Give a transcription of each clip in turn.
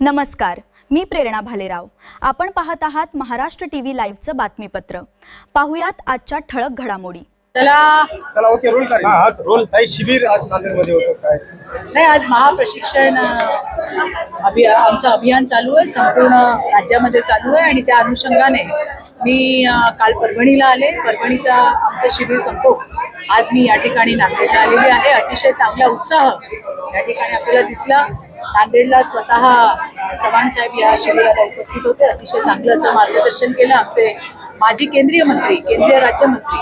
नमस्कार, मी प्रेरणा भालेराव। आपण पाहत आहात महाराष्ट्र टीव्ही लाईव्हचं बातमीपत्र। पाहुयात आजच्या ठळक घडामोडी। चला ओके रोल करा। हाच रोल काही शिबिर आज नांदेडमध्ये होतं काय? नाही, आज महाप्रशिक्षण आमचं अभियान चालू आहे, संपूर्ण राज्यामध्ये चालू आहे आणि त्या अनुषंगाने मी काल परभणीला आले। परभणीचा आमचं शिबिर संपवून आज मी या ठिकाणी नांदेडला आलेली आहे। अतिशय चांगला उत्साह या ठिकाणी आपल्याला दिसला। नांदेडला स्वतः चव्हाण साहेब या शिबिराला उपस्थित होते। अतिशय चांगलं असं मार्गदर्शन केलं। आमचे माजी केंद्रीय मंत्री, केंद्रीय राज्यमंत्री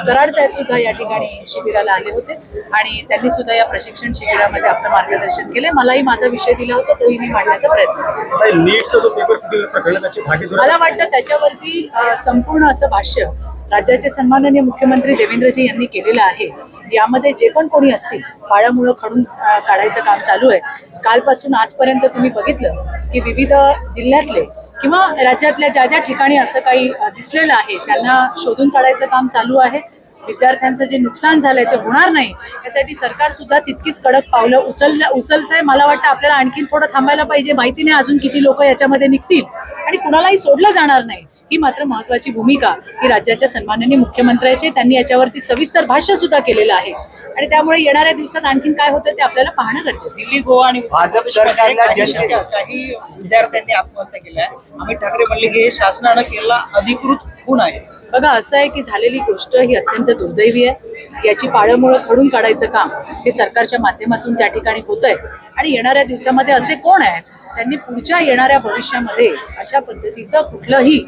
कराड साहेब सुद्धा या ठिकाणी शिबिराला आले होते आणि त्यांनी सुद्धा या प्रशिक्षण शिबिरामध्ये आपलं मार्गदर्शन केले। मलाही माझा विषय दिला होता, तोही मी मांडण्याचा प्रयत्न केला। नीटचा जो पेपर फुटला प्रकरण त्याची धागेदोरा मला वाटतं त्याच्यावरती संपूर्ण असं भाष्य राज्याचे सन्माननीय मुख्यमंत्री देवेंद्रजी यांनी केलेलं आहे। यामध्ये जे पण कोणी असतील पाळामुळं खडून काढायचं काम चालू आहे। कालपासून आजपर्यंत तुम्ही बघितलं की विविध जिल्ह्यातले किंवा राज्यातल्या ज्या ज्या ठिकाणी असं काही दिसलेलं आहे त्यांना शोधून काढायचं काम चालू आहे। विद्यार्थ्यांचं जे नुकसान झालंय ते होणार नाही यासाठी सरकार सुद्धा तितकीच कडक पावलं उचलतंय। मला वाटतं आपल्याला आणखीन थोडं थांबायला पाहिजे। माहिती नाही अजून किती लोक याच्यामध्ये निघतील आणि कुणालाही सोडलं जाणार नाही, ही मात्र महत्वाची भूमिका ही राज्याच्या सन्माननीय मुख्यमंत्र्यांची। त्यांनी याच्यावरती सविस्तर भाष्य सुद्धा केलेलं आहे आणि त्यामुळे येणाऱ्या दिवसात आणखीन काय होतं ते आपल्याला पाहणं गरजेचं आहे। दिल्ली, गोवा आणि भाजप सरकारला काही विद्यार्थ्यांनी आत्महत्या केल्या आहे। अमित ठाकरे म्हणले की हे शासनानं केलेला अधिकृत खून आहे। बघा, असं आहे की झालेली गोष्ट ही अत्यंत दुर्दैवी आहे। याची पाळंमुळं खडून काढायचं काम हे सरकारच्या माध्यमातून त्या ठिकाणी होतंय आणि येणाऱ्या दिवसामध्ये असे कोण आहेत त्यांनी पुढच्या येणाऱ्या भविष्यामध्ये अशा पद्धतीचं कुठलंही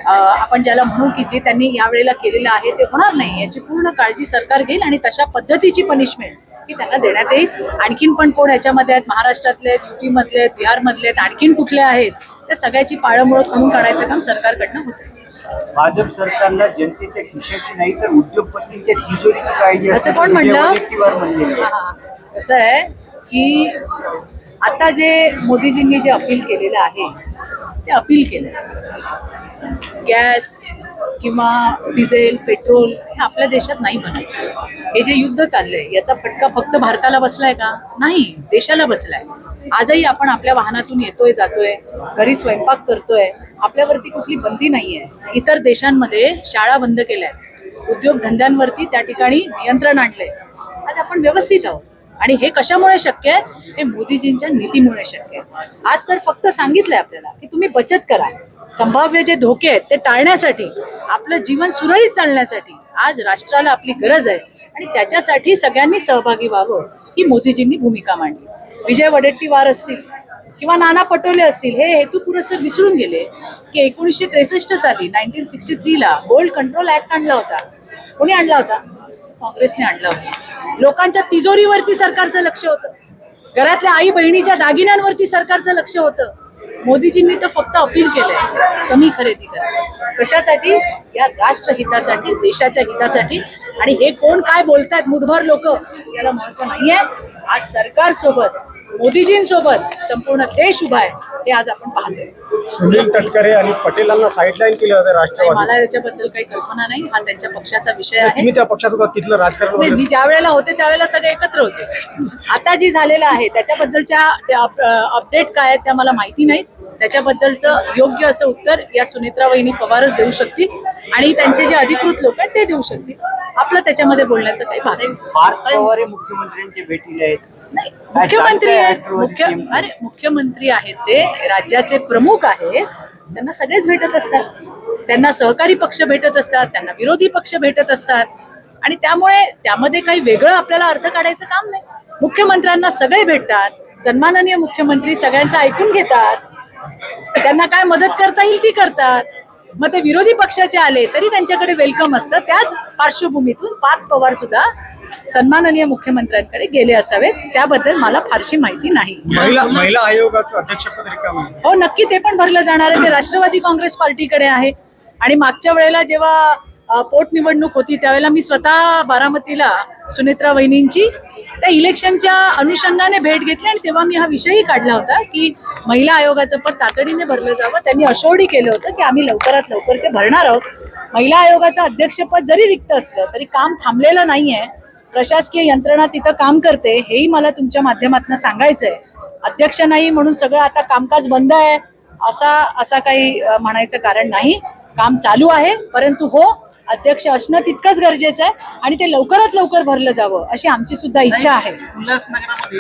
आपण ज्याला म्हणू की जे त्यांनी यावेळेला केलेलं आहे ते होणार नाही याची पूर्ण काळजी सरकार घेईल आणि तशा पद्धतीची पनिशमेंट ही त्यांना देण्यात येईल। आणखीन पण कोण याच्यामध्ये आहेत, महाराष्ट्रातले आहेत, युपी मधले आहेत, बिहार मधले आहेत, आणखीन कुठले आहेत, त्या सगळ्याची पाळंमुळं खणून काढायचं काम सरकारकडनं होतं। भाजप सरकारला जनतेच्या खिशाची नाही तर उद्योगपतींच्या तिजोरीची काळजी असं कोण म्हणलं? कसं आहे की आता जे मोदीजींनी जे अपील केलेलं आहे ते अपील केलं गॅस किंवा डिझेल, पेट्रोल हे आपल्या देशात नाही बनत। हे जे युद्ध चाललंय याचा फटका फक्त भारताला बसलाय का? नाही, देशाला बसलाय। आजही आपण आपल्या वाहनातून येतोय जातोय, घरी स्वयंपाक करतोय, आपल्यावरती कुठली बंदी नाहीये। इतर देशांमध्ये शाळा बंद केल्या, उद्योगधंद्यांवरती त्या ठिकाणी नियंत्रण आणलंय। आज आपण व्यवस्थित आहोत आणि हे कशामुळे शक्य आहे? हे मोदीजींच्या नीतीमुळे शक्य आहे। आज तर फक्त सांगितलंय आपल्याला की तुम्ही बचत करा, संभाव्य जे धोके आहेत ते टाळण्यासाठी, आपलं जीवन सुरळीत चालण्यासाठी आज राष्ट्राला आपली गरज आहे आणि त्याच्यासाठी सगळ्यांनी सहभागी व्हावं ही मोदीजींनी भूमिका मांडली। विजय वडेट्टीवार असतील किंवा नाना पटोले असतील हे हेतू पुरस्सर विसरून गेले की 1963 साली 1963 ला गोल्ड कंट्रोल ऍक्ट आणला होता। कोणी आणला होता? काँग्रेसने आणला होता। लोकांच्या तिजोरीवरती सरकारचं लक्ष होतं, घरातल्या आई बहिणीच्या दागिन्यांवरती सरकारचं लक्ष होतं। मोदीजींनी तर फक्त अपील केलंय कमी खरेदी करा। कशासाठी? या राष्ट्रहितासाठी, देशाच्या हितासाठी। आणि हे कोण काय बोलतायत मुठभर लोक याला महत्व नाहीये। आज सरकार सोबत, मोदीजींसोबत संपूर्ण देश उभा आहे हे आज आपण पाहतोय। सुनील तटकरे आणि पटेलांना साईडलाईन केलं होतं राष्ट्रवादी। मला याच्याबद्दल काही कल्पना नाही, हा त्यांच्या पक्षाचा विषय आहे। तुम्ही त्या पक्षात होता, तिथलं राजकारण मी ज्या वेळेला होते त्यावेळेला सगळे एकत्र होते। आता जी झालेलं आहे त्याच्याबद्दलच्या अपडेट काय आहेत त्या मला माहिती नाही। त्याच्याबद्दलचं योग्य असं उत्तर या सुनेत्रा वहिनी पवारच देऊ शकतील आणि त्यांचे जे अधिकृत लोक आहेत ते देऊ शकतील। आपलं त्याच्यामध्ये बोलण्याचं काही भाग पवार मुख्यमंत्र्यांच्या भेटीला आहेत। नाही, मुख्यमंत्री आहेत, मुख्यमंत्री आहेत, ते राज्याचे प्रमुख आहेत, त्यांना सगळेच भेटत असतात, त्यांना सहकारी पक्ष भेटत असतात, त्यांना विरोधी पक्ष भेटत असतात आणि त्यामुळे त्यामध्ये काही वेगळं आपल्याला अर्थ काढायचं काम नाही। मुख्यमंत्र्यांना सगळे भेटतात, सन्माननीय मुख्यमंत्री सगळ्यांचं ऐकून घेतात, त्यांना काय मदत करता येईल ती करतात। मग ते विरोधी पक्षाचे आले तरी त्यांच्याकडे वेलकम असतं। त्याच पार्श्वभूमीतून पार्थ पवार सुद्धा सन्माननीय मुख्यमंत्र्यांकडे गेले असावेत, त्याबद्दल मला फारशी माहिती नाही। महिला आयोगाचं अध्यक्षपद रिकाम आहे? हो, नक्की ते पण भरलं जाणार आहे। ते राष्ट्रवादी काँग्रेस पार्टीकडे आहे आणि मागच्या वेळेला जेव्हा पोटनिवडणूक होती त्यावेळेला मी स्वतः बारामतीला सुनेत्रा वहिनींची त्या इलेक्शनच्या अनुषंगाने भेट घेतली आणि तेव्हा मी हा विषयही काढला होता की महिला आयोगाचं पद तातडीने भरलं जावं। त्यांनी अशोर्डी केलं होतं की आम्ही लवकरात लवकर ते भरणार आहोत। महिला आयोगाचं अध्यक्षपद जरी रिक्त असलं तरी काम थांबलेलं नाहीये, प्रशासकीय यंत्रणा तिथं काम करते, हेही मला तुमच्या माध्यमातून सांगायचंय। अध्यक्ष नाही म्हणून सगळं आता कामकाज बंद आहे असा काही म्हणायचं कारण नाही. काम चालू आहे, परंतु हो, अध्यक्ष असणं तितकंच गरजेचं आहे आणि ते लवकरात लवकर भरलं जावं अशी आमची सुद्धा इच्छा आहे. उल्हासनगरामध्ये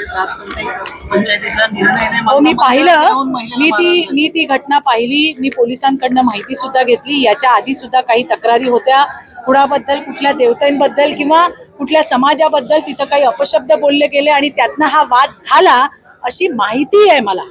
पंचायतीचा निर्णय नाही, हो, मी जाऊन पाहिलं, महिला मी ती घटना पाहिली, मी पोलिसांकडनं माहिती सुद्धा घेतली. याच्या आधी सुद्धा काही तक्रारी होत्या कुणाबद्दल, कुठल्या देवतांबद्दल किंवा कुठल्या समाजाबद्दल तिथं काही अपशब्द बोलले गेले आणि त्यातनं हा वाद झाला अशी माहिती आहे मला.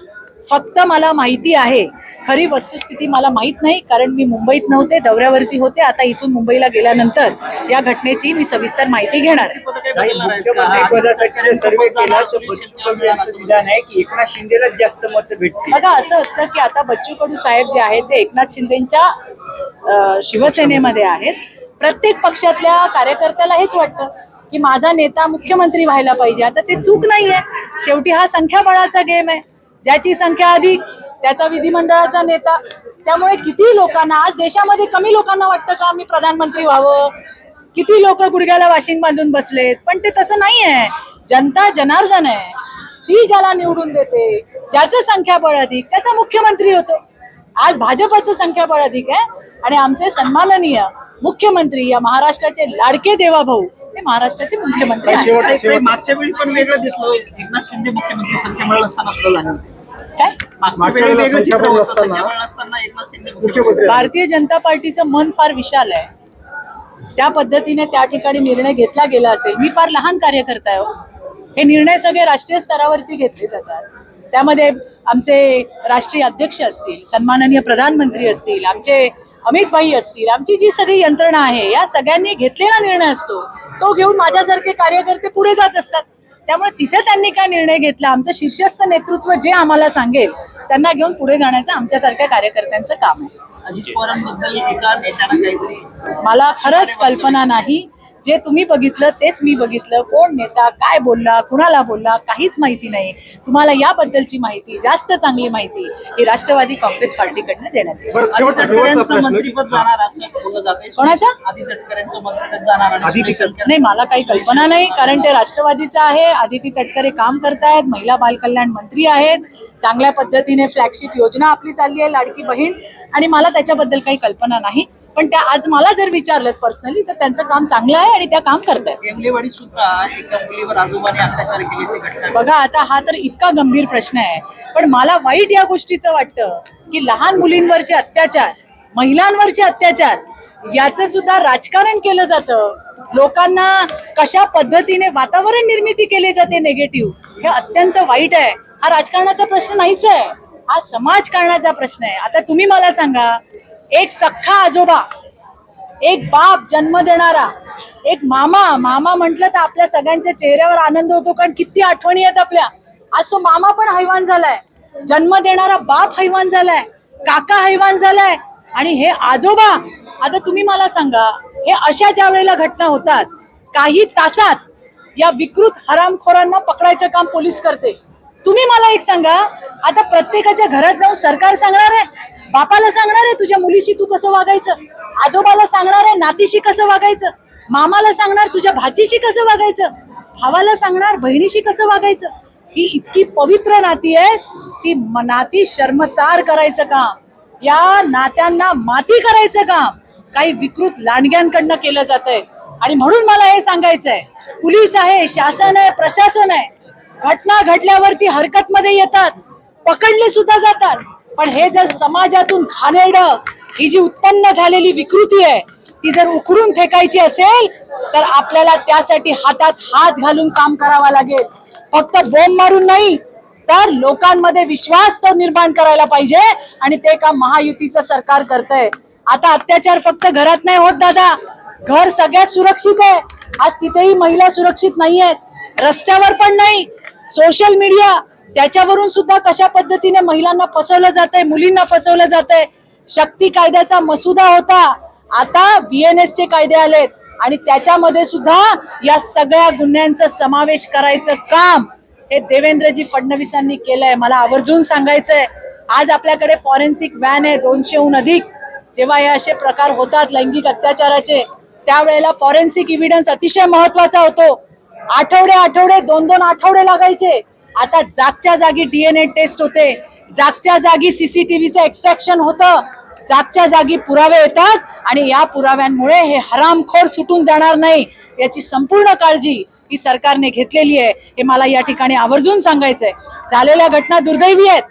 फक्त मला माहिती आहे, खरी वस्तुस्थिती मला माहीत नाही, कारण मी मुंबईत नव्हते, दौऱ्यावरती होते. आता इथून मुंबईला गेल्यानंतर या घटनेची मी सविस्तर माहिती घेणार आहे. मुख्यमंत्रीपदासाठी सर्वे केला तर बच्चू कडू यांचं विधान आहे की एकनाथ शिंदेला जास्त मत भेटतील. बघा, असं असतं की आता बच्चू कडू साहेब जे आहेत ते एकनाथ शिंदेच्या शिवसेनेमध्ये आहेत. प्रत्येक पक्षातल्या कार्यकर्त्याला हेच वाटतं की माझा नेता मुख्यमंत्री व्हायला पाहिजे. आता ते चूक नाहीये, शेवटी हा संख्याबळाचा गेम आहे. ज्याची संख्या अधिक त्याचा विधिमंडळाचा नेता. त्यामुळे किती लोकांना आज देशामध्ये कमी लोकांना वाटतं का मी प्रधानमंत्री व्हावं? किती लोक गुडघ्याला वाशिंग बांधून बसलेत, पण ते तसं नाहीये. जनता जनार्दन आहे, ती ज्याला निवडून देते, ज्याचं संख्याबळ अधिक त्याचा मुख्यमंत्री होतो. आज भाजपचं संख्याबळ अधिक आहे आणि आमचे सन्माननीय मुख्यमंत्री, या महाराष्ट्राचे लाडके देवाभाऊ हे महाराष्ट्राचे मुख्यमंत्री आहेत. मागच्या वेळी पण वेगळं दिसलो, एकनाथ शिंदे मुख्यमंत्री संख्याबळ असताना आपल्याला लागलं. काय मागच्या वेळी वेगळं चित्र होतं, संख्याबळ असताना एकनाथ शिंदे मुख्यमंत्री. भारतीय जनता पार्टीचं मन फार विशाल आहे, त्या पद्धतीने त्या ठिकाणी निर्णय घेतला गेला असेल. मी फार लहान कार्यकर्ता आहे. हे निर्णय सगळे राष्ट्रीय स्तरावरती घेतले जातात. त्यामध्ये आमचे राष्ट्रीय अध्यक्ष असतील, सन्माननीय प्रधानमंत्री असतील, आमचे अमित भाई असतील, आमची जी सगळी यंत्रणा आहे, या सगळ्यांनी घेतलेला निर्णय असतो. तो घेऊन माझ्यासारखे कार्यकर्ते पुढे जात असतात. त्यामुळे तिथे त्यांनी काय निर्णय घेतला, आमचं शीर्षस्थ नेतृत्व जे आम्हाला सांगेल त्यांना घेऊन पुढे जाण्याचं आमच्यासारख्या कार्यकर्त्यांचं काम आहे. अजित पवारांबद्दल एका नेत्यानं काहीतरी, मला खरंच कल्पना नाही. जे तुम्ही बघितलं तेच मी बघितलं. कोण नेता काय बोलला, कुणाला बोलला, काहीच माहिती नाही. तुम्हाला याबद्दलची माहिती, जास्त चांगली माहिती ही राष्ट्रवादी काँग्रेस पार्टीकडनं देण्यात येईल. आदित्य तटकरेंचं मंत्रिपद जाणार असं बोललं जातंय. कोणाचं? आदित्य तटकरेंचं मंत्रिपद जाणार नाही, मला काही कल्पना नाही, कारण ते राष्ट्रवादीचं आहे. आदिती तटकरे काम करतायत, महिला बाल कल्याण मंत्री आहेत, चांगल्या पद्धतीने फ्लॅगशिप योजना आपली चालली आहे, लाडकी बहीण, आणि मला त्याच्याबद्दल काही कल्पना नाही. पण त्या आज मला जर विचारलं पर्सनली तर त्यांचं काम चांगलं आहे आणि त्या काम करतायत. एमलेवाडी सुद्धा एका मुलीवर आजोबाने अत्याचार केल्याची घटना. बघा, आता हा तर इतका गंभीर प्रश्न आहे, पण मला वाईट या गोष्टीचं वाटतं की लहान मुलींवरचे अत्याचार, महिलांवरचे अत्याचार याचं सुद्धा राजकारण केलं जातं. लोकांना कशा पद्धतीने वातावरण निर्मिती केली जाते नेगेटिव्ह, हे अत्यंत वाईट आहे. हा राजकारणाचा प्रश्न नाहीच आहे, हा समाजकारणाचा प्रश्न आहे. आता तुम्ही मला सांगा, एक सख्खा आजोबा, एक बाप जन्म देणारा, एक मामा म्हटलं तर आपल्या सगळ्यांच्या चेहऱ्यावर आनंद होतो, कारण किती आठवणी आहेत आपल्या. आज तो मामा पण हैवान झालाय, जन्म देणारा बाप हैवान झालाय, काका हैवान झालाय, आणि हे आजोबा. आता तुम्ही मला सांगा, हे अशा ज्या वेळेला घटना होतात, काही तासात या विकृत हरामखोरांना पकडायचं काम पोलीस करते. तुम्ही मला एक सांगा, आता प्रत्येकाच्या घरात जाऊन सरकार सांगणार आहे, बापाला सांगणार आहे तुझ्या मुलीशी तू कसं वागायचं, आजोबाला सांगणार आहे नातीशी कसं वागायचं, मामाला सांगणार तुझ्या भाचीशी कसं वागायचं, भावाला सांगणार बहिणीशी कसं वागायचं. ही इतकी पवित्र नाती आहे, ती नाती शर्मसार करायचं काम, या नात्यांना माती करायचं काम काही विकृत लांडग्यांकडनं केलं जातंय. आणि म्हणून मला हे सांगायचंय, पोलीस आहे, शासन आहे, प्रशासन आहे, घटना घडल्यावरती हरकतमध्ये येतात, पकडले सुद्धा जातात. पण हे जर समाजातून घाणेरडं, ही जी उत्पन्न झालेली विकृती आहे, ती जर उखडून फेकायची असेल तर आपल्याला त्यासाठी हातात हात घालून काम करावं लागेल. फक्त बोंब मारून नाही, तर लोकांमध्ये विश्वास तो निर्माण करायला पाहिजे, आणि ते काम महायुतीचं सरकार करतंय. आता अत्याचार फक्त घरात नाही होत दादा, घर सगळ्यात सुरक्षित आहे. आज तिथेही महिला सुरक्षित नाही आहेत, रस्त्यावर पण नाही. सोशल मीडिया त्याच्यावरून सुद्धा कशा पद्धतीने महिलांना फसवलं जातंय, मुलींना फसवलं जातंय. शक्ती कायद्याचा मसुदा होता, आता BNS चे कायदे आलेत, आणि त्याच्यामध्ये सुद्धा या सगळ्या गुन्ह्यांचा समावेश करायचं काम हे देवेंद्रजी फडणवीसांनी केलंय. मला आवर्जून सांगायचंय, आज आपल्याकडे फॉरेन्सिक व्हॅन आहे 200हून अधिक. जेव्हा हे असे प्रकार होतात लैंगिक अत्याचाराचे, त्यावेळेला फॉरेन्सिक इव्हिडन्स अतिशय महत्वाचा होतो. आठवडे 2-2 आठवडे लागायचे. आता जागच्या जागी DNA टेस्ट होते, जागच्या जागी CCTVचं एक्स्ट्रॅक्शन होतं, जागच्या जागी पुरावे येतात आणि या पुराव्यांमुळे हे हरामखोर सुटून जाणार नाही याची संपूर्ण काळजी ही सरकारने घेतलेली आहे. हे मला या ठिकाणी आवर्जून सांगायचंय. झालेल्या घटना दुर्दैवी आहेत,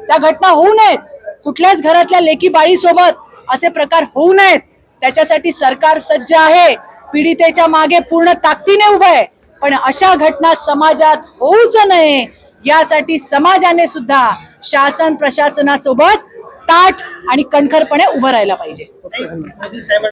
त्या घटना होऊ नयेत. कुठल्याच घरातल्या लेकी बाळीसोबत असे प्रकार होऊ नयेत. त्याच्यासाठी सरकार सज्ज आहे, पीडितेच्या मागे पूर्ण ताकदीने उभं आहे. पण अशा घटना समाजात होऊच नये यासाठी समाजाने सुद्धा शासन प्रशासनासोबत ताठ आणि कणखरपणे उभं राहायला पाहिजे. मोदी साहेब